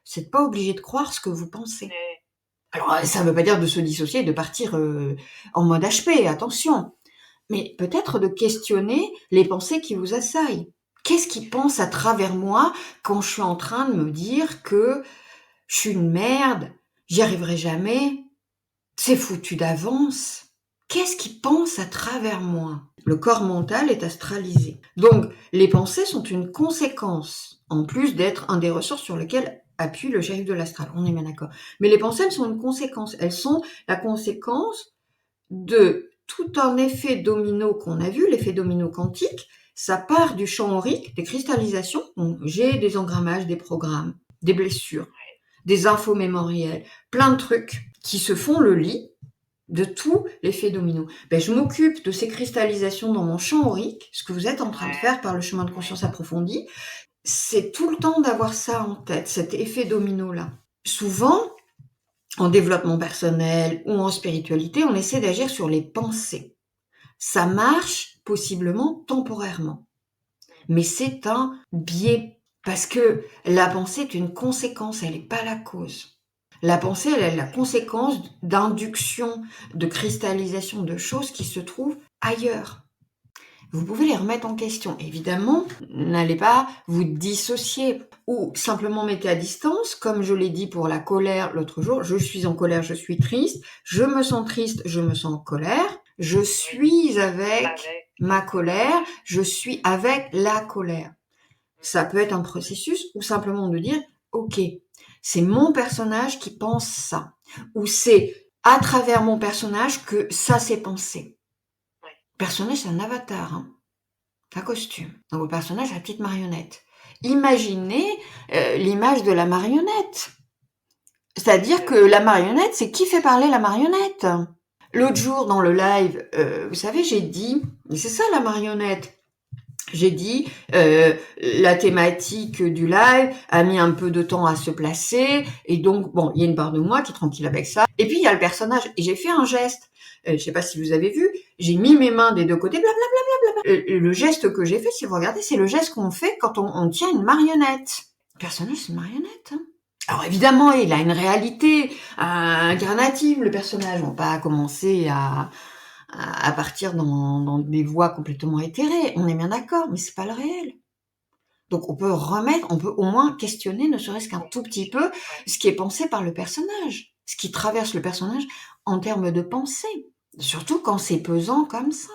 Vous n'êtes pas obligé de croire ce que vous pensez. Mm. Alors, ça ne veut pas dire de se dissocier, de partir en mode HP, attention. Mais peut-être de questionner les pensées qui vous assaillent. Qu'est-ce qui pense à travers moi quand je suis en train de me dire que je suis une merde, j'y arriverai jamais, c'est foutu d'avance? Qu'est-ce qui pense à travers moi? Le corps mental est astralisé. Donc, les pensées sont une conséquence, en plus d'être un des ressources sur lesquels appuie le shérif de l'astral. On est bien d'accord. Mais les pensées, elles sont une conséquence. Elles sont la conséquence de tout un effet domino qu'on a vu, l'effet domino quantique. Ça part du champ aurique, des cristallisations. Donc, j'ai des engrammages, des programmes, des blessures, des infos mémorielles, plein de trucs qui se font le lit de tout l'effet domino. Je m'occupe de ces cristallisations dans mon champ aurique, ce que vous êtes en train de faire par le chemin de conscience approfondi. C'est tout le temps d'avoir ça en tête, cet effet domino-là. Souvent, en développement personnel ou en spiritualité, on essaie d'agir sur les pensées. Ça marche possiblement temporairement, mais c'est un biais parce que la pensée est une conséquence, elle n'est pas la cause. La pensée, elle est la conséquence d'induction, de cristallisation de choses qui se trouvent ailleurs. Vous pouvez les remettre en question. Évidemment, n'allez pas vous dissocier ou simplement mettez à distance, comme je l'ai dit pour la colère l'autre jour. Je suis en colère, je suis triste. Je me sens triste, je me sens en colère. Je suis avec ma colère, je suis avec la colère. Ça peut être un processus ou simplement de dire, ok, c'est mon personnage qui pense ça. Ou c'est à travers mon personnage que ça s'est pensé. Le personnage, c'est un avatar, hein. Un costume. Donc le personnage, c'est la petite marionnette. Imaginez l'image de la marionnette. C'est-à-dire que la marionnette, c'est qui fait parler la marionnette. L'autre jour, dans le live, vous savez, j'ai dit, et c'est ça la marionnette, j'ai dit, la thématique du live a mis un peu de temps à se placer, et donc, bon, il y a une part de moi qui est tranquille avec ça. Et puis, il y a le personnage, et j'ai fait un geste. Je sais pas si vous avez vu, j'ai mis mes mains des deux côtés, blablabla. Le geste que j'ai fait, si vous regardez, c'est le geste qu'on fait quand on tient une marionnette. Le personnage, c'est une marionnette, hein. Alors évidemment, il a une réalité incarnative, le personnage. On va pas commencer à partir dans des voies complètement éthérées. On est bien d'accord, mais c'est pas le réel. Donc on peut au moins questionner, ne serait-ce qu'un tout petit peu, ce qui est pensé par le personnage, ce qui traverse le personnage en termes de pensée. Surtout quand c'est pesant comme ça.